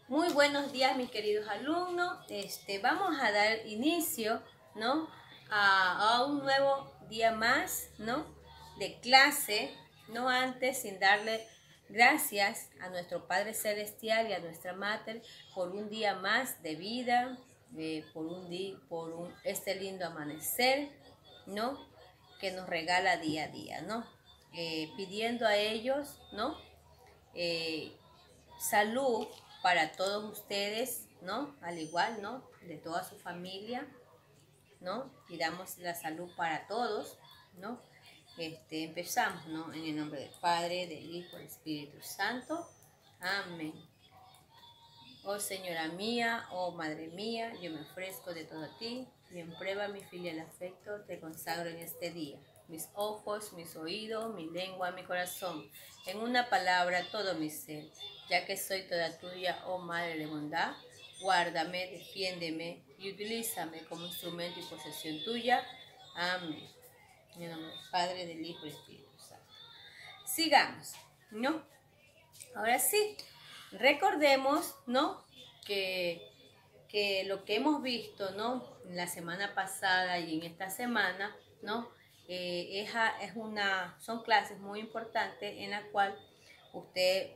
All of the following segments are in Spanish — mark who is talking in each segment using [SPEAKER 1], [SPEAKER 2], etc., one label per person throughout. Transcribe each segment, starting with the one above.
[SPEAKER 1] Muy buenos días, mis queridos alumnos. Vamos a dar inicio, ¿no? a un nuevo día más, ¿no? De clase, no antes sin darle gracias a nuestro Padre Celestial y a nuestra Mater por un día más de vida, por este lindo amanecer, ¿no? Que nos regala día a día, ¿no? Pidiendo a ellos, ¿no? Salud para todos ustedes, ¿no? Al igual, ¿no? De toda su familia, ¿no? Pidamos la salud para todos, ¿no? Empezamos, ¿no? En el nombre del Padre, del Hijo, del Espíritu Santo. Amén. Oh Señora mía, oh Madre mía, yo me ofrezco de todo a ti, y en prueba mi filial afecto te consagro en este día. Mis ojos, mis oídos, mi lengua, mi corazón, en una palabra todo mi ser, ya que soy toda tuya, oh Madre de bondad, guárdame, defiéndeme y utilízame como instrumento y posesión tuya. Amén. En el nombre del Padre, del Hijo y del Espíritu Santo. Sigamos, ¿no? Ahora sí, recordemos, ¿no? Que lo que hemos visto, ¿no? En la semana pasada y en esta semana, ¿no? Son clases muy importantes en la cual usted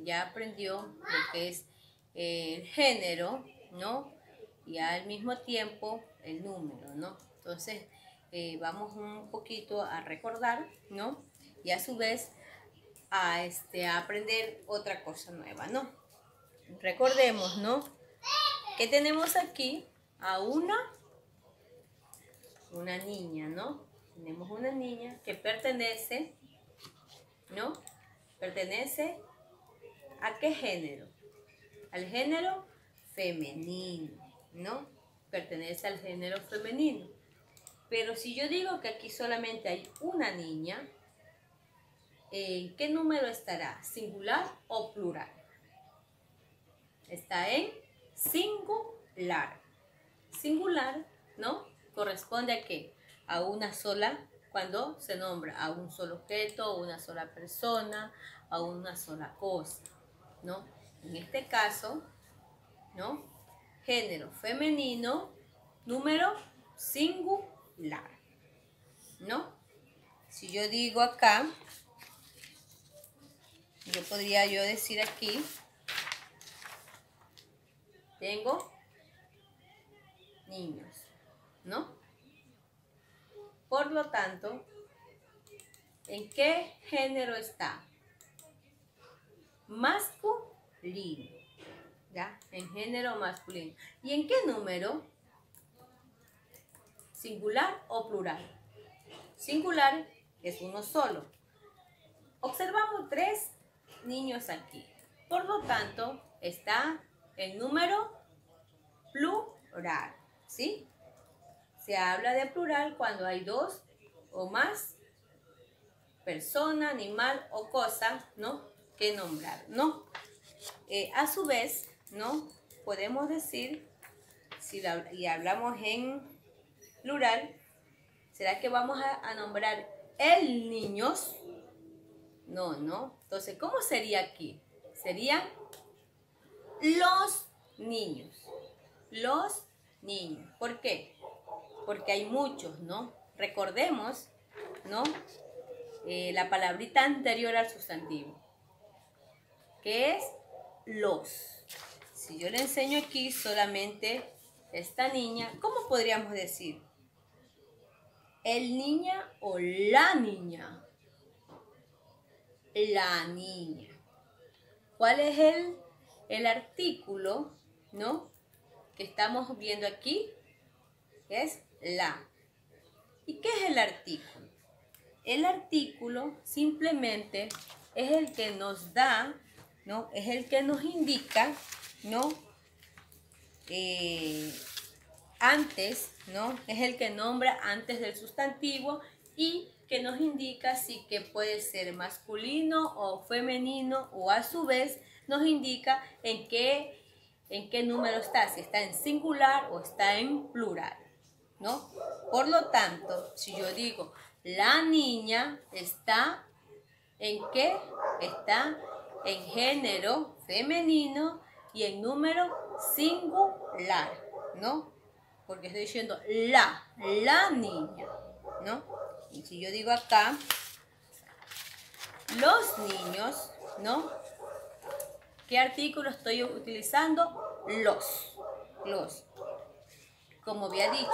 [SPEAKER 1] ya aprendió lo que es el género, ¿no? Y al mismo tiempo el número, ¿no? Entonces, vamos un poquito a recordar, ¿no? Y a su vez a aprender otra cosa nueva, ¿no? Recordemos, ¿no? Que tenemos aquí a una niña, ¿no? Tenemos una niña que pertenece, ¿no? ¿Pertenece a qué género? Al género femenino, ¿no? Pertenece al género femenino. Pero si yo digo que aquí solamente hay una niña, ¿en qué número estará? ¿Singular o plural? Está en singular. Singular, ¿no? Corresponde a qué? A una sola, cuando se nombra a un solo objeto, a una sola persona, a una sola cosa, ¿no? En este caso, ¿no? Género femenino, número singular, ¿no? Si yo digo acá, podría decir aquí, tengo niños, ¿no? Por lo tanto, ¿en qué género está? Masculino, ¿ya? En género masculino. ¿Y en qué número? ¿Singular o plural? Singular es uno solo. Observamos 3 niños aquí. Por lo tanto, está el número plural, ¿sí? Se habla de plural cuando hay 2 o más persona, animal o cosa, ¿no? Que nombrar, ¿no? A su vez, ¿no? Podemos decir, y hablamos en plural, ¿será que vamos a nombrar el niños? No, ¿no? Entonces, ¿cómo sería aquí? Serían los niños. Los niños. ¿Por qué? Porque hay muchos, ¿no? Recordemos, ¿no? La palabrita anterior al sustantivo, que es los. Si yo le enseño aquí solamente esta niña, ¿cómo podríamos decir? ¿El niña o la niña? La niña. ¿Cuál es el artículo, ¿no? Que estamos viendo aquí? Es la. ¿Y qué es el artículo? El artículo simplemente es el que nos da, ¿no? Es el que nos indica, ¿no? Antes, ¿no? Es el que nombra antes del sustantivo y que nos indica si que puede ser masculino o femenino, o a su vez nos indica en qué número está, si está en singular o está en plural, ¿no? Por lo tanto, si yo digo la niña está ¿en qué? Está en género femenino y en número singular, ¿no? Porque estoy diciendo la niña, ¿no? Y si yo digo acá, los niños, ¿no? ¿Qué artículo estoy utilizando? Los. Como había dicho,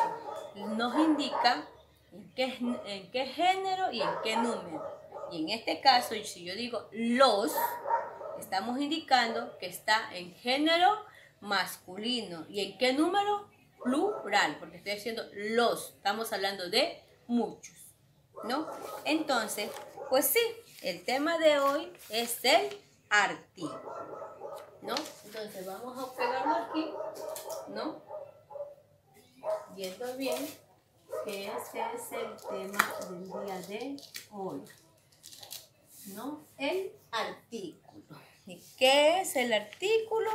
[SPEAKER 1] nos indica en qué género y en qué número. Y en este caso, si yo digo los, estamos indicando que está en género masculino. ¿Y en qué número? Plural, porque estoy diciendo los. Estamos hablando de muchos, ¿no? Entonces, pues sí, el tema de hoy es el artículo, ¿no? Entonces vamos a pegarlo aquí, ¿no? Viendo bien que este es el tema del día de hoy, ¿no? El artículo. ¿Y qué es el artículo?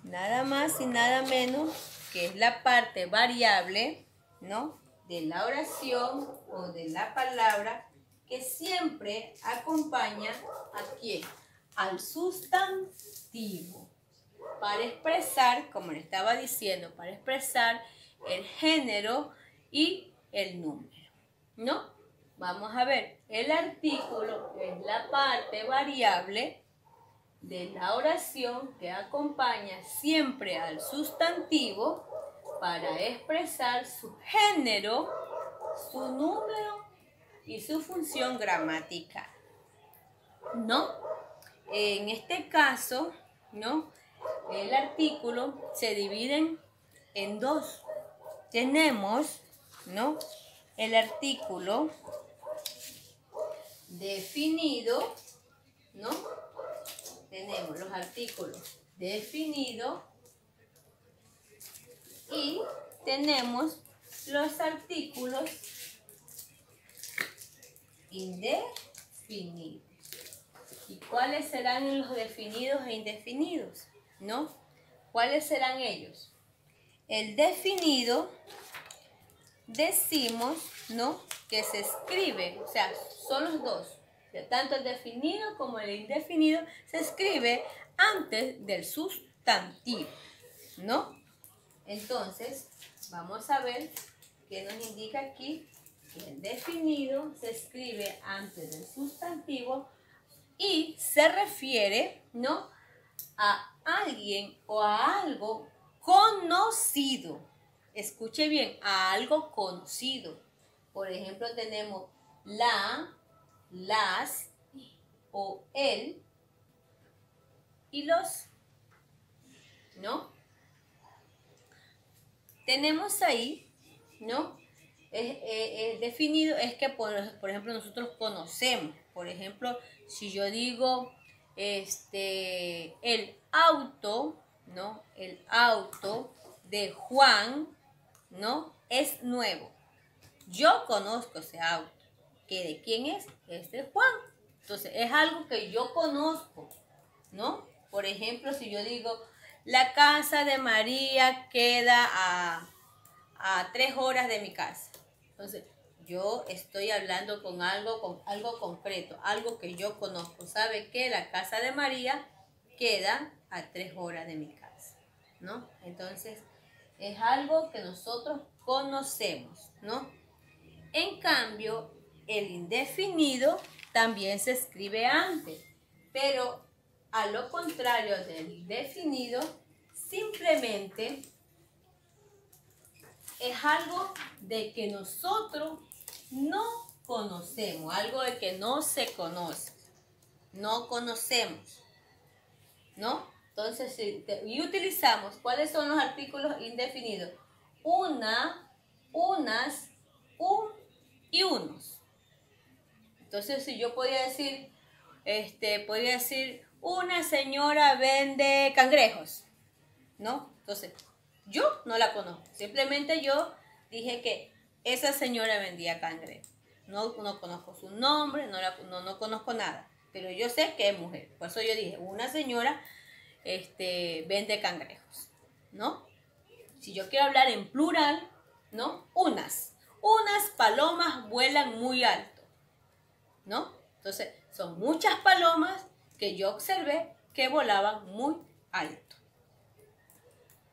[SPEAKER 1] Nada más y nada menos que es la parte variable, ¿no? De la oración o de la palabra que siempre acompaña ¿a quién? Al sustantivo. Para expresar, como le estaba diciendo, para expresar el género y el número, ¿no? Vamos a ver, el artículo es la parte variable de la oración que acompaña siempre al sustantivo para expresar su género, su número y su función gramatical, ¿no? En este caso, ¿no? El artículo se divide en dos. Tenemos, ¿no? El artículo definido, ¿no? Tenemos los artículos definidos y tenemos los artículos indefinidos. ¿Y cuáles serán los definidos e indefinidos? ¿No? ¿Cuáles serán ellos? El definido, decimos, ¿no? Que se escribe, o sea, son los dos. Tanto el definido como el indefinido se escribe antes del sustantivo, ¿no? Entonces, vamos a ver qué nos indica aquí que el definido se escribe antes del sustantivo y se refiere, ¿no? A alguien o a algo conocido. Escuche bien, a algo conocido. Por ejemplo, tenemos la, las o el y los, ¿no? Tenemos ahí, ¿no? Definido es que, por ejemplo, nosotros conocemos. Por ejemplo, si yo digo el auto, ¿no? El auto de Juan, ¿no? Es nuevo. Yo conozco ese auto. ¿Que de quién es? Es de Juan. Entonces, es algo que yo conozco, ¿no? Por ejemplo, si yo digo, la casa de María queda a 3 horas de mi casa. Entonces, yo estoy hablando con algo concreto, algo que yo conozco. ¿Sabe qué? La casa de María queda a 3 horas de mi casa, ¿no? Entonces, es algo que nosotros conocemos, ¿no? En cambio, el indefinido también se escribe antes, pero a lo contrario del definido, simplemente es algo de que nosotros no conocemos, algo de que no se conoce, no conocemos, ¿no? Entonces, y utilizamos, ¿cuáles son los artículos indefinidos? Una, unas, un y unos. Entonces, si yo podría decir, una señora vende cangrejos, ¿no? Entonces, yo no la conozco. Simplemente yo dije que esa señora vendía cangrejos. No conozco su nombre, no conozco nada. Pero yo sé que es mujer. Por eso yo dije, una señora vende cangrejos, ¿no? Si yo quiero hablar en plural, ¿no? Unas palomas vuelan muy alto, ¿no? Entonces, son muchas palomas que yo observé que volaban muy alto,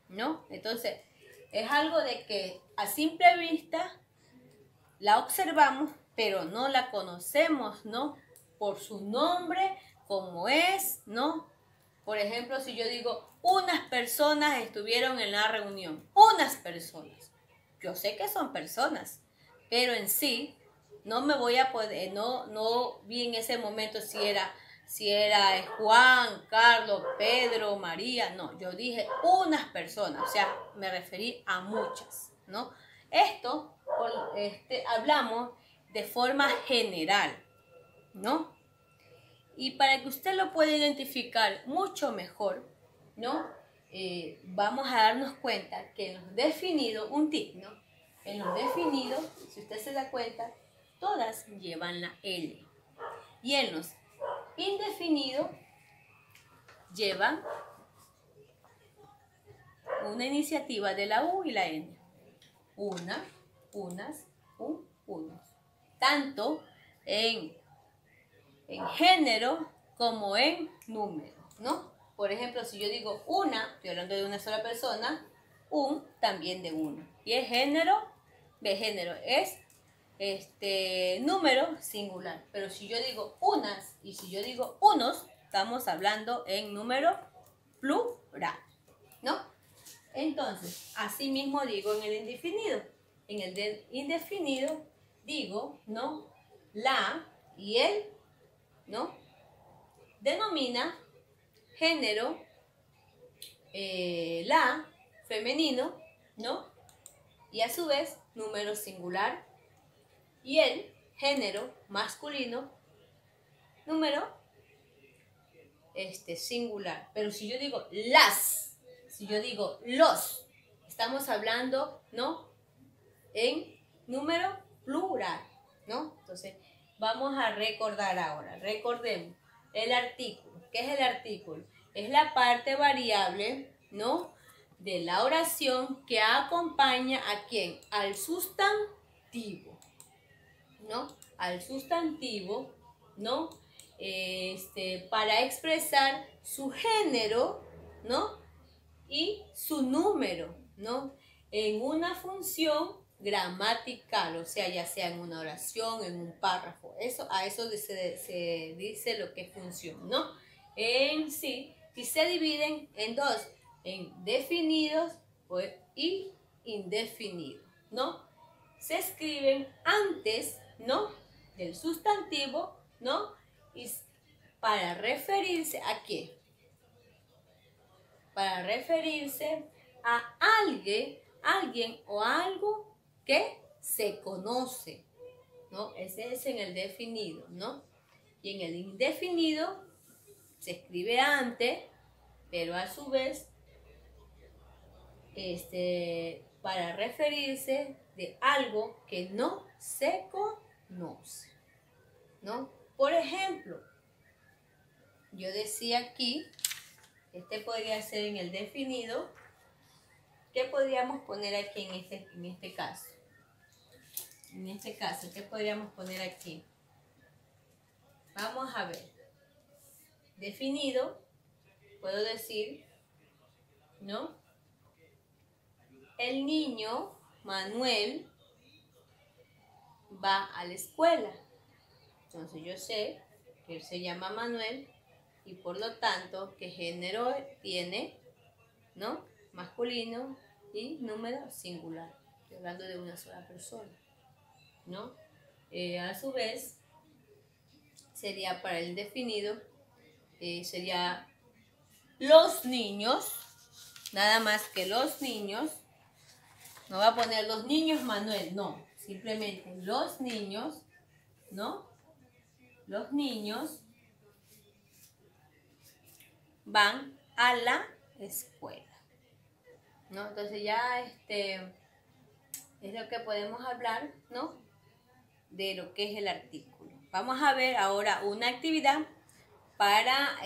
[SPEAKER 1] ¿no? Entonces, es algo de que a simple vista la observamos, pero no la conocemos, ¿no? Por su nombre, como es, ¿no? Por ejemplo, si yo digo, unas personas estuvieron en la reunión, unas personas. Yo sé que son personas, pero en sí no me voy a poder, no vi en ese momento si era Juan, Carlos, Pedro, María. No, yo dije unas personas, o sea, me referí a muchas, ¿no? Esto hablamos de forma general, ¿no? Y para que usted lo pueda identificar mucho mejor, ¿no? Vamos a darnos cuenta que en los definidos, un tip, ¿no? En los definidos, si usted se da cuenta, todas llevan la L. Y en los indefinidos, llevan una iniciativa de la U y la N. Una, unas, unos. Tanto en género como en número, ¿no? Por ejemplo, si yo digo una, estoy hablando de una sola persona, un también de uno. Y el género, de género es número singular. Pero si yo digo unas y si yo digo unos, estamos hablando en número plural, ¿no? Entonces, así mismo digo en el indefinido. En el indefinido digo, ¿no? La y el, ¿no? Denomina género, la, femenino, ¿no? Y a su vez, número singular. Y el género, masculino, número singular. Pero si yo digo las, si yo digo los, estamos hablando, ¿no? En número plural, ¿no? Entonces, vamos a recordar ahora. Recordemos el artículo. ¿Qué es el artículo? Es la parte variable, ¿no? De la oración que acompaña ¿a quién? Al sustantivo, ¿no? Al sustantivo, ¿no? Para expresar su género, ¿no? Y su número, ¿no? En una función gramatical, o sea, ya sea en una oración, en un párrafo. A eso se dice lo que es función, ¿no? En sí, y se dividen en dos, en definidos y indefinidos, ¿no? Se escriben antes, ¿no? Del sustantivo, ¿no? Y para referirse ¿a qué? Para referirse a alguien o algo que se conoce, ¿no? Ese es en el definido, ¿no? Y en el indefinido se escribe antes, pero a su vez, para referirse de algo que no se conoce, ¿no? Por ejemplo, yo decía aquí, podría ser en el definido. ¿Qué podríamos poner aquí en este caso? En este caso, ¿qué podríamos poner aquí? Vamos a ver. Definido, puedo decir, ¿no? El niño Manuel va a la escuela. Entonces yo sé que él se llama Manuel y por lo tanto, ¿qué género tiene? ¿No? Masculino y número singular. Estoy hablando de una sola persona, ¿no? A su vez, sería para el definido, sería los niños, nada más que los niños. No va a poner los niños Manuel, no. Simplemente los niños, ¿no? Los niños van a la escuela, ¿no? Entonces ya es lo que podemos hablar, ¿no? De lo que es el artículo. Vamos a ver ahora una actividad para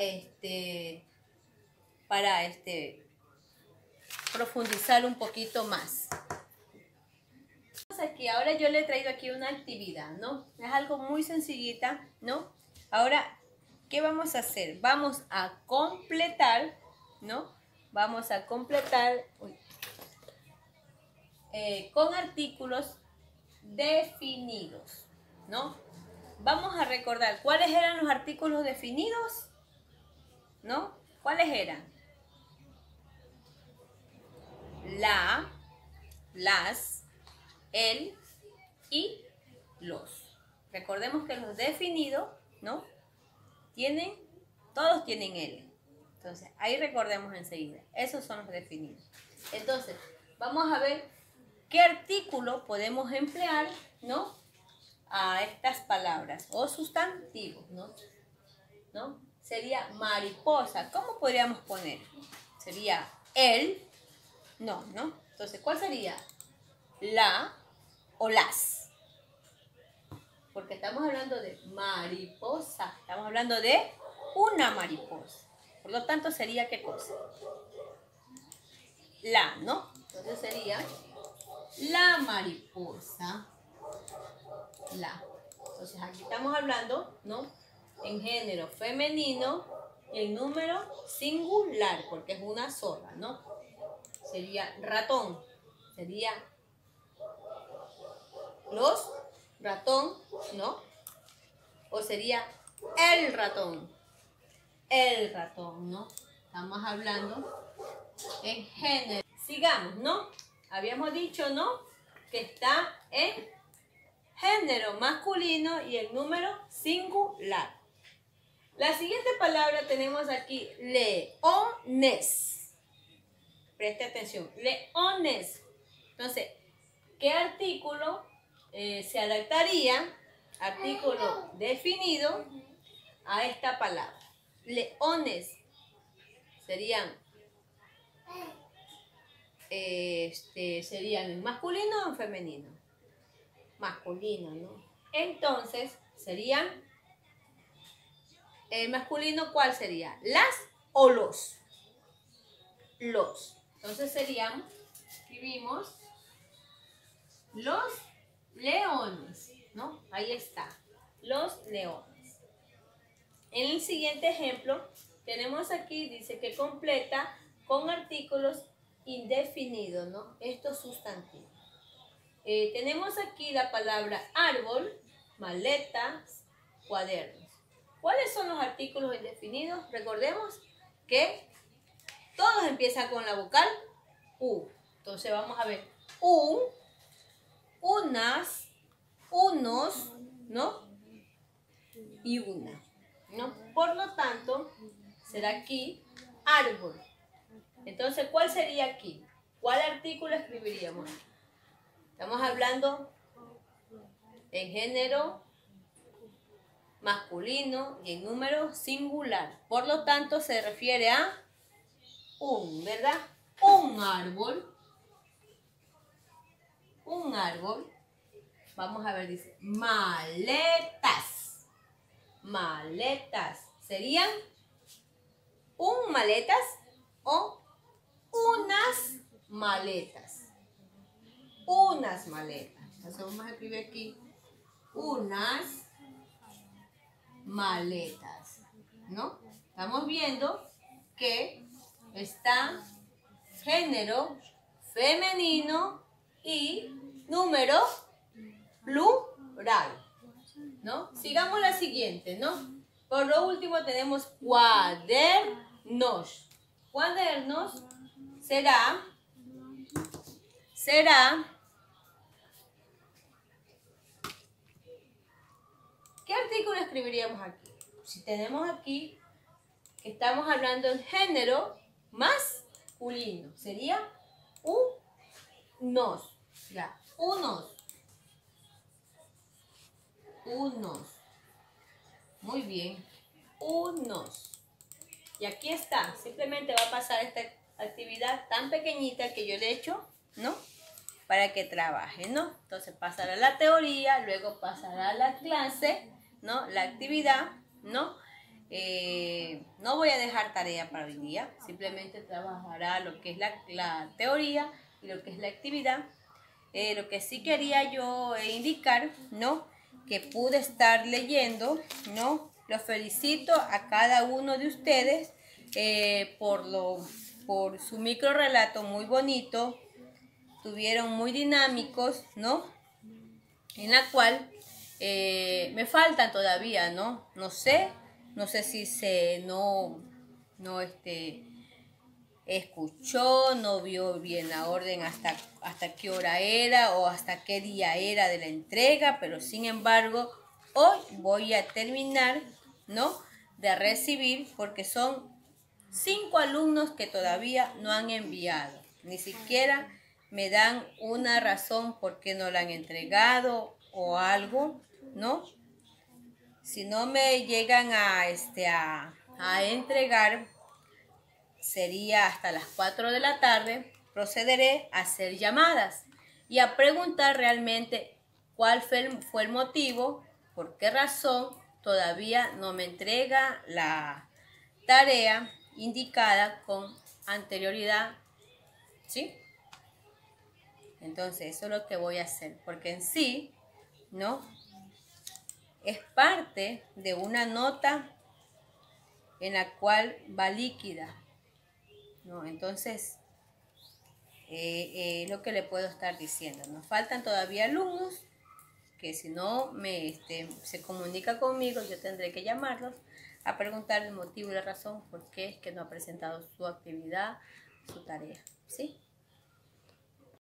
[SPEAKER 1] profundizar un poquito más. Aquí, ahora yo le he traído aquí una actividad, ¿no? Es algo muy sencillita, ¿no? Ahora, ¿qué vamos a hacer? Vamos a completar, ¿no? Vamos a completar con artículos definidos, ¿no? Vamos a recordar cuáles eran los artículos definidos, ¿no? ¿Cuáles eran? La, las, el y los. Recordemos que los definidos, ¿no? Todos tienen L. Entonces, ahí recordemos enseguida. Esos son los definidos. Entonces, vamos a ver qué artículo podemos emplear, ¿no? A estas palabras o sustantivos, ¿no? Sería mariposa. ¿Cómo podríamos poner? Sería el, ¿no? Entonces, ¿cuál sería? La o las. Porque estamos hablando de mariposa. Estamos hablando de una mariposa. Por lo tanto, sería ¿qué cosa? La, ¿no? Entonces sería la mariposa. La. Entonces aquí estamos hablando, ¿no? En género femenino y en número singular, porque es una sola, ¿no? Sería ratón. Sería los ratón, ¿no? O sería el ratón. El ratón, ¿no? Estamos hablando en género. Sigamos, ¿no? Habíamos dicho, ¿no? Que está en género masculino y el número singular. La siguiente palabra tenemos aquí, leones. Preste atención, leones. Entonces, ¿qué artículo se adaptaría, artículo definido, a esta palabra? Leones serían en masculino o en femenino. Masculino, ¿no? Entonces serían el masculino, ¿cuál sería? ¿Las o los? Los. Entonces serían, escribimos los leones, ¿no? Ahí está, los leones. En el siguiente ejemplo, tenemos aquí, dice que completa con artículos indefinidos, ¿no? Estos sustantivos. Tenemos aquí la palabra árbol, maletas, cuadernos. ¿Cuáles son los artículos indefinidos? Recordemos que todos empiezan con la vocal U. Entonces vamos a ver un, unas, unos, ¿no? Y una, ¿no? Por lo tanto, será aquí árbol. Entonces, ¿cuál sería aquí? ¿Cuál artículo escribiríamos? Estamos hablando en género masculino y en número singular. Por lo tanto, se refiere a un, ¿verdad? Un árbol. Un árbol. Vamos a ver, dice maletas. Maletas. ¿Serían un maletas o unas maletas? Unas maletas. Entonces vamos a escribir aquí unas maletas, ¿no? Estamos viendo que está género femenino y número plural, ¿no? Sigamos la siguiente, ¿no? Por lo último tenemos cuadernos. Cuadernos será ¿qué artículo escribiríamos aquí? Si tenemos aquí que estamos hablando en género masculino, sería unos, ya, unos. Muy bien, unos. Y aquí está, simplemente va a pasar esta actividad tan pequeñita que yo le he hecho, ¿no? Para que trabaje, ¿no? Entonces pasará la teoría, luego pasará la clase, ¿no? La actividad, ¿no? No voy a dejar tarea para hoy día, simplemente trabajará lo que es la teoría y lo que es la actividad. Lo que sí quería yo indicar, ¿no? Que pude estar leyendo, ¿no? Los felicito a cada uno de ustedes por su micro relato muy bonito, tuvieron muy dinámicos, ¿no? En la cual me faltan todavía, ¿no? No sé si no escuchó, no vio bien la orden hasta qué hora era o hasta qué día era de la entrega, pero sin embargo, hoy voy a terminar, ¿no? De recibir, porque son 5 alumnos que todavía no han enviado, ni siquiera me dan una razón por qué no la han entregado o algo, ¿no? Si no me llegan a entregar, sería hasta las 4 de la tarde, procederé a hacer llamadas y a preguntar realmente cuál fue el motivo, por qué razón todavía no me entrega la tarea indicada con anterioridad, ¿sí? Entonces eso es lo que voy a hacer, porque en sí, ¿no? Es parte de una nota en la cual va líquida, ¿no? Entonces, lo que le puedo estar diciendo. Nos faltan todavía alumnos que si no se comunica conmigo, yo tendré que llamarlos a preguntar el motivo y la razón por qué es que no ha presentado su actividad, su tarea, ¿sí?